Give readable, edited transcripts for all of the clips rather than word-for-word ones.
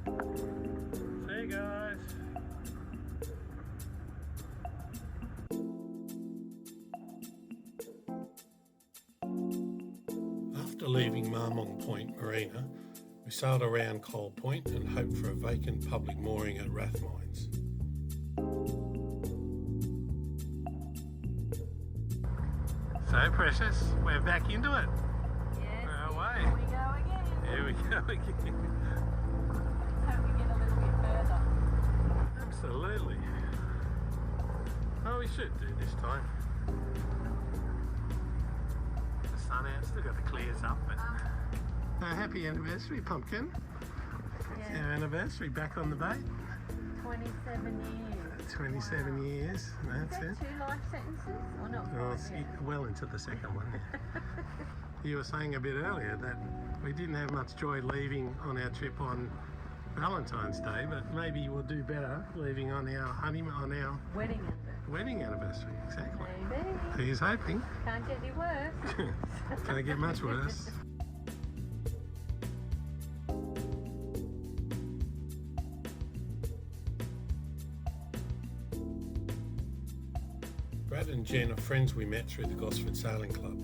See you guys. After leaving Marmont Point Marina, we sailed around Coal Point and hoped for a vacant public mooring at Rathmines. So Precious, we're back into it. Yes, we're away. Here we go again. Here we go again. Hope we get a little bit further. Absolutely. Oh, we should do this time. The sun out, still got the clears up, but happy anniversary, Pumpkin. Yeah. It's our anniversary back on the bait. 27 years. 27 Wow. years, that's Is it. that 2 life sentences? Or not? Oh, it's well into the second one. You were saying a bit earlier that we didn't have much joy leaving on our trip on Valentine's Day, but maybe we'll do better leaving on our honeymoon, on our Wedding anniversary. wedding anniversary. Exactly. Maybe. He's hoping. Can't get any worse. Can't get much worse. Brad and Jen are friends we met through the Gosford Sailing Club.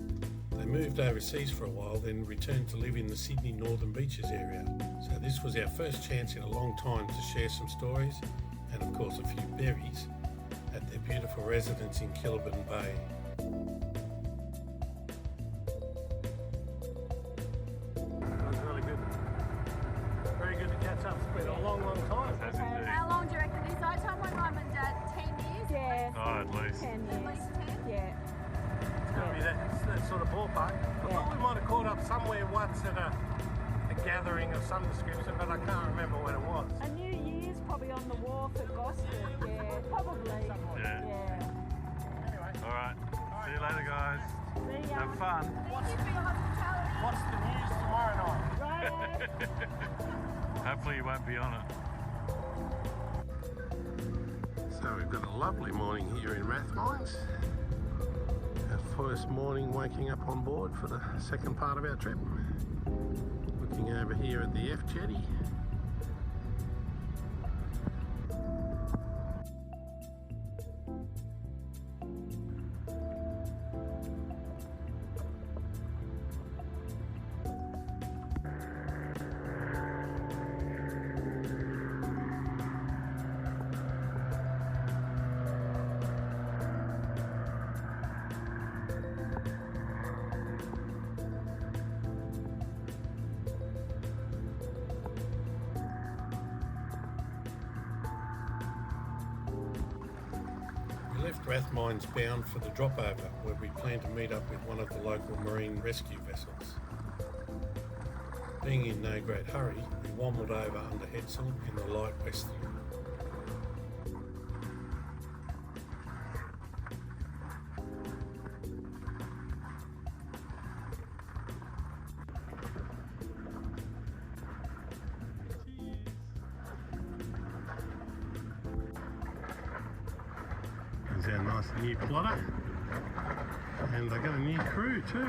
They moved overseas for a while, then returned to live in the Sydney Northern Beaches area. So this was our first chance in a long time to share some stories, and of course a few berries, at their beautiful residence in Killaburn Bay. That was really good. Very good to catch up. It's been a long, long time. How long do you reckon this? I told my mum and dad 10 years. Yeah. Oh, at least. 10 At least years. 10. Yeah. It's going to be that sort of ballpark. I thought we might have caught up somewhere once at a gathering of some description, but I can't remember when it was. A New Year's probably on the wharf at Gosford. Yeah, probably. Yeah. Anyway. All right. See you later, guys. See ya. Have fun. Thank you for your hospitality. What's the news tomorrow night? Right. Hopefully you won't be on it. So we've got a lovely morning here in Rathmines. Our first morning waking up on board for the second part of our trip. Looking over here at the F jetty. We left Rathmines bound for the dropover, where we planned to meet up with one of the local marine rescue vessels. Being in no great hurry, we wombled over under headsail in the light westerly. There's our nice new plotter, and they got a new crew too.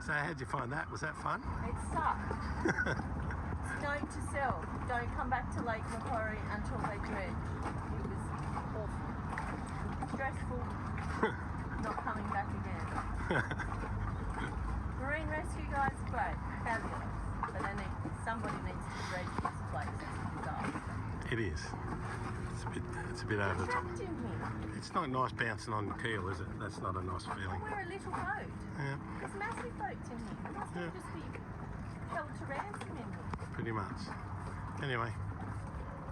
So how'd you find that? Was that fun? It sucked. Note to self, don't come back to Lake Macquarie until they dredge. It was awful. Stressful. Not coming back again. Marine rescue guys, great. Fabulous. But somebody needs to dredge this place. It's a disaster. It is. It's a bit over the top. Trapped in here. It's not nice bouncing on the keel, is it? That's not a nice feeling. We're a little boat. Yeah, There's massive boats in here. We must just be held to ransom in here. pretty much. Anyway,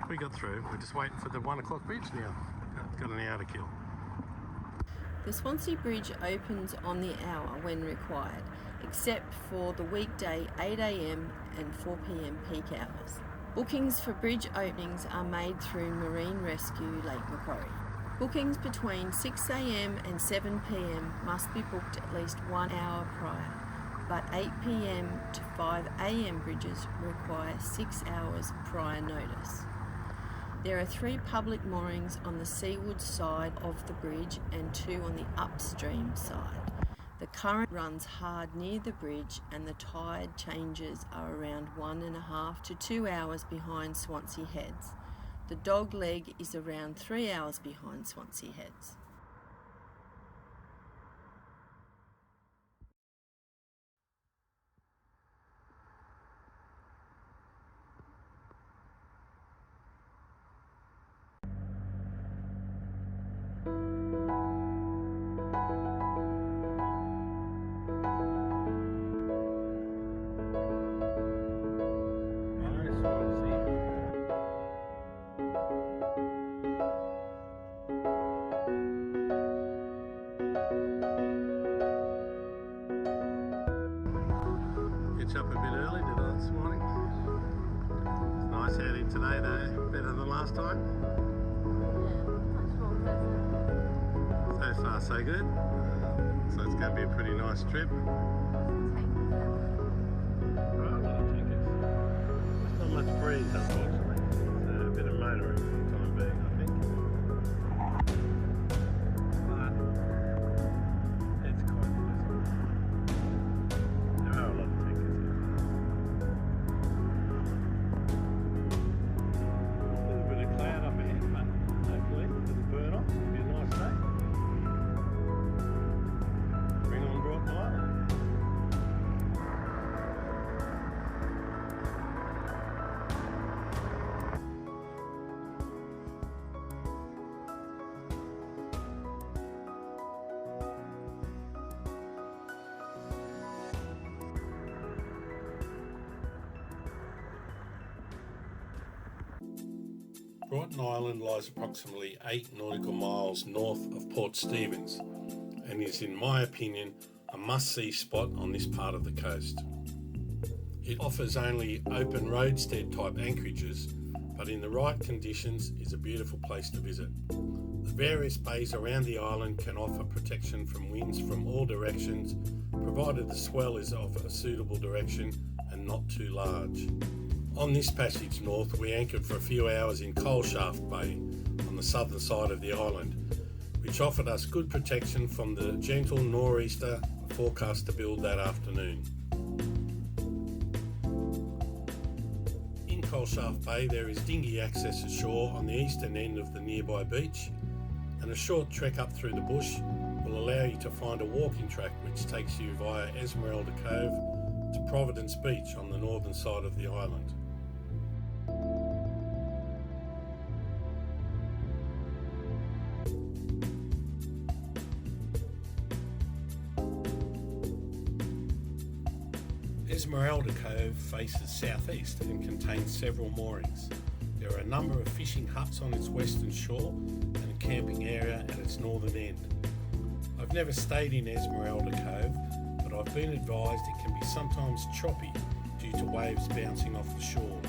we got through. We're just waiting for the 1 o'clock bridge now. Got an hour to kill. The Swansea Bridge opens on the hour when required, except for the weekday 8 a.m. and 4 p.m. peak hours. Bookings for bridge openings are made through Marine Rescue Lake Macquarie. Bookings between 6 a.m. and 7 p.m. must be booked at least 1 hour prior, but 8 p.m. to 5 a.m. bridges require 6 hours prior notice. There are 3 public moorings on the seaward side of the bridge and 2 on the upstream side. The current runs hard near the bridge and the tide changes are around 1.5 to 2 hours behind Swansea Heads. The dog leg is around 3 hours behind Swansea Heads. Up a bit early, did I, this morning? It's nice out here today though, better than last time. So far so good. So it's going to be a pretty nice trip. There's not much breeze unfortunately. It's a bit of motoring for the time being, I think. But it's quite pleasant. There are a lot of tankers here. A little bit of cloud up ahead, but hopefully it'll burn off. It'll be a nice day. Bring on Broughton Island. Broughton Island lies approximately 8 nautical miles north of Port Stephens and is, in my opinion, a must-see spot on this part of the coast. It offers only open roadstead type anchorages, but in the right conditions is a beautiful place to visit. The various bays around the island can offer protection from winds from all directions, provided the swell is of a suitable direction and not too large. On this passage north, we anchored for a few hours in Coalshaft Bay on the southern side of the island, which offered us good protection from the gentle nor'easter forecast to build that afternoon. In Coalshaft Bay there is dinghy access ashore on the eastern end of the nearby beach, and a short trek up through the bush will allow you to find a walking track which takes you via Esmeralda Cove to Providence Beach on the northern side of the island. Esmeralda Cove faces southeast and contains several moorings. There are a number of fishing huts on its western shore and a camping area at its northern end. I've never stayed in Esmeralda Cove, but I've been advised it can be sometimes choppy due to waves bouncing off the shores.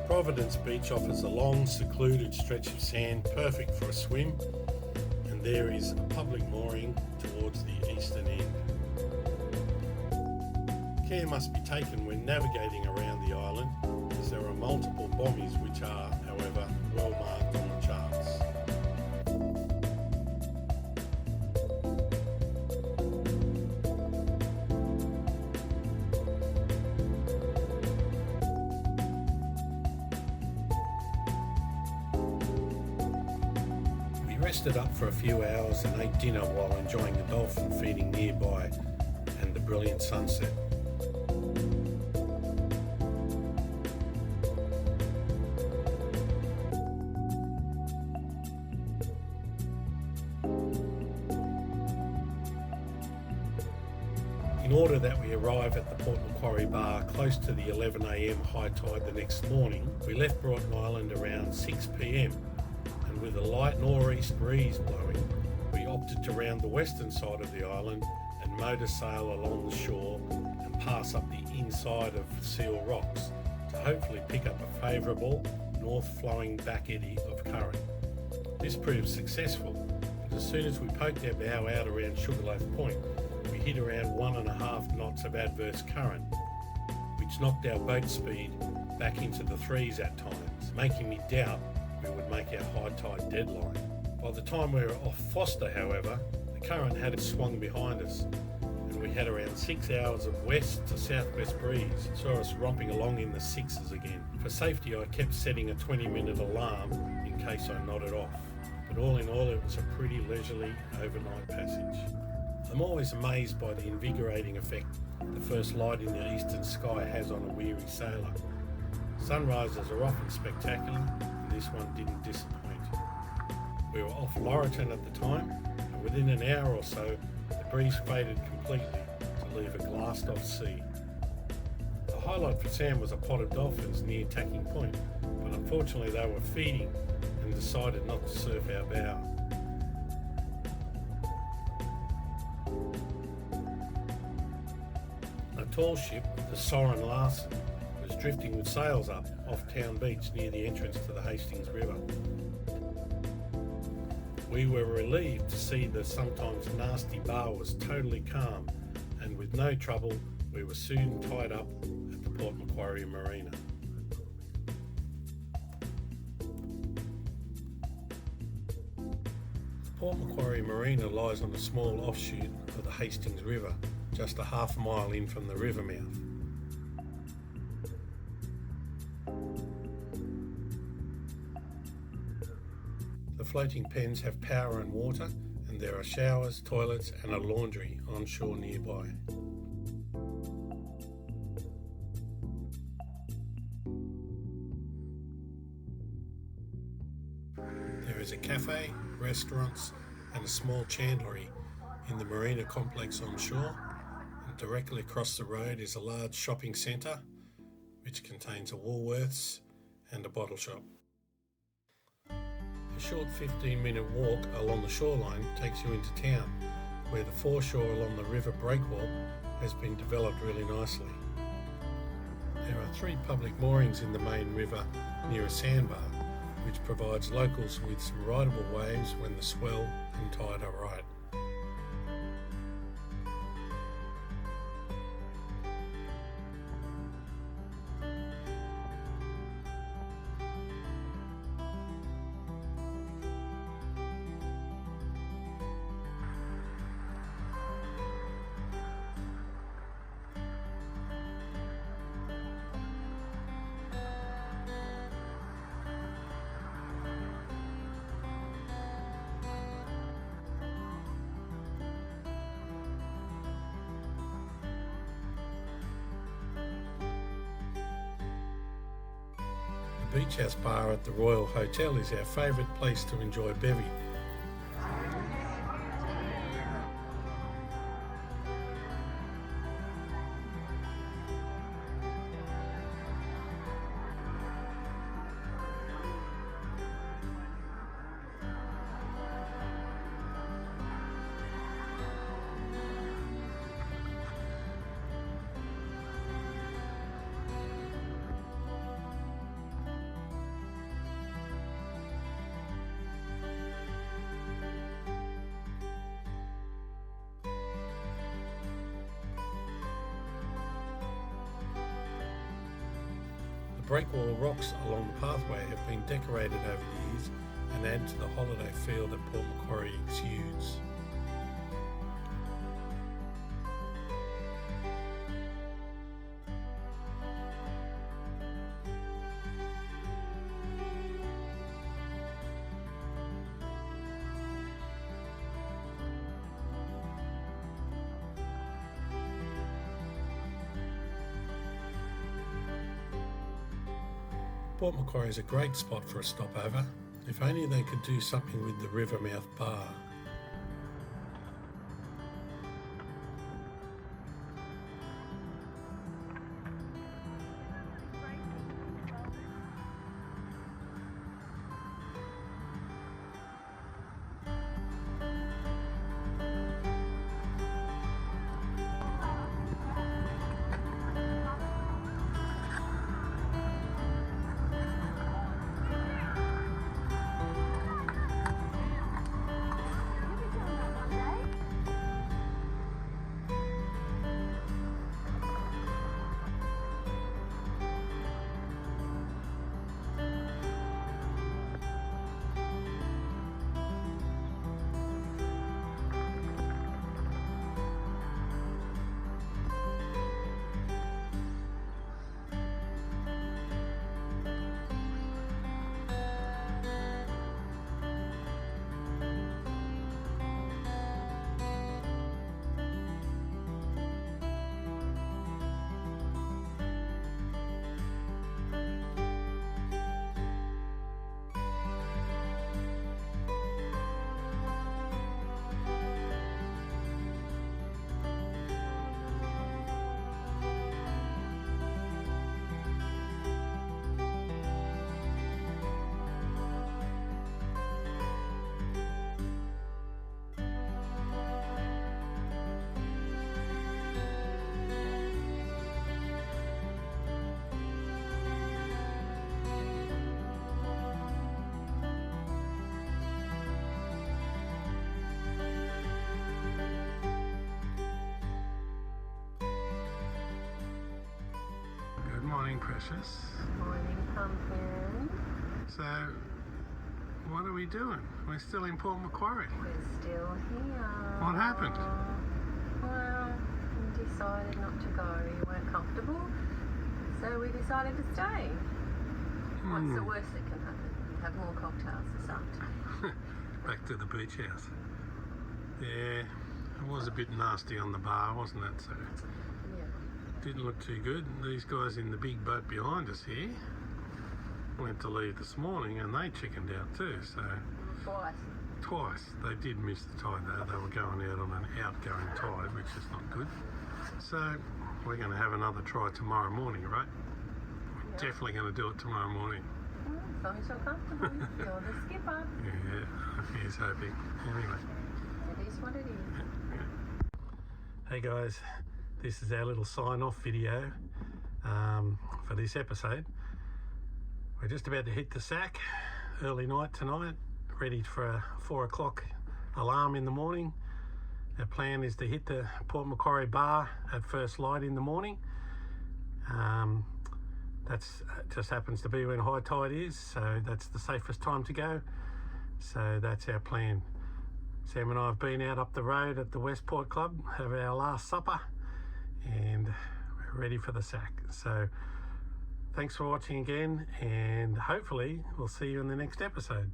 Providence Beach offers a long, secluded stretch of sand perfect for a swim, and there is a public mooring towards the eastern end. Care must be taken when navigating around the island, as there are multiple bommies which are, however, well marked on the charts. rested up for a few hours and ate dinner while enjoying the dolphin feeding nearby and the brilliant sunset. In order that we arrive at the Port Macquarie bar close to the 11 a.m. high tide the next morning, we left Broughton Island around 6 p.m. and with a light nor'east breeze blowing, we opted to round the western side of the island and motor sail along the shore and pass up the inside of Seal Rocks to hopefully pick up a favourable north-flowing back eddy of current. This proved successful, but as soon as we poked our bow out around Sugarloaf Point, we hit around 1.5 knots of adverse current, which knocked our boat speed back into the threes at times, making me doubt we would make our high tide deadline. By the time we were off Foster, however, the current had swung behind us, and we had around 6 hours of west to southwest breeze, saw us romping along in the sixes again. For safety, I kept setting a 20-minute alarm in case I nodded off, but all in all, it was a pretty leisurely overnight passage. I'm always amazed by the invigorating effect the first light in the eastern sky has on a weary sailor. Sunrises are often spectacular, and this one didn't disappoint. We were off Laurelton at the time, and within an hour or so, the breeze faded completely to leave a glassed-off sea. The highlight for Sam was a pod of dolphins near Tacking Point, but unfortunately they were feeding and decided not to surf our bow. A tall ship, the Soren Larsen, was drifting with sails up off Town Beach near the entrance to the Hastings River. We were relieved to see the sometimes nasty bar was totally calm, and with no trouble we were soon tied up at the Port Macquarie Marina. The Port Macquarie Marina lies on a small offshoot of the Hastings River, just a half mile in from the river mouth. The floating pens have power and water, and there are showers, toilets and a laundry on shore nearby. There is a cafe, restaurants and a small chandlery in the marina complex on shore. Directly across the road is a large shopping centre which contains a Woolworths and a bottle shop. A short 15-minute walk along the shoreline takes you into town, where the foreshore along the river breakwall has been developed really nicely. There are 3 public moorings in the main river near a sandbar, which provides locals with some rideable waves when the swell and tide are right. The Beach House Bar at the Royal Hotel is our favourite place to enjoy bevy. Breakwall rocks along the pathway have been decorated over the years and add to the holiday feel that Port Macquarie exudes. Port Macquarie is a great spot for a stopover. If only they could do something with the Rivermouth Bar. Good morning, Precious. Morning, pumpkin. So, what are we doing? We're still in Port Macquarie. We're still here. What happened? Well, we decided not to go. You weren't comfortable, so we decided to stay. What's the worst that can happen? You have more cocktails this afternoon. Back to the beach house. Yeah, it was a bit nasty on the bar, wasn't it? So Yeah. didn't look too good. These guys in the big boat behind us here went to leave this morning and they chickened out too. So twice. They did miss the tide though. They were going out on an outgoing tide, which is not good. So we're going to have another try tomorrow morning, right? We're definitely going to do it tomorrow morning. As long as you're comfortable, you're the skipper. Yeah, here's hoping. Anyway. It is what it is. Hey guys, this is our little sign-off video for this episode. We're just about to hit the sack, early night tonight, ready for a 4 o'clock alarm in the morning. Our plan is to hit the Port Macquarie bar at first light in the morning. That's just happens to be when high tide is, so that's the safest time to go. So that's our plan. Sam and I have been out up the road at the Westport Club, have our last supper, and we're ready for the sack. So thanks for watching again, and hopefully we'll see you in the next episode.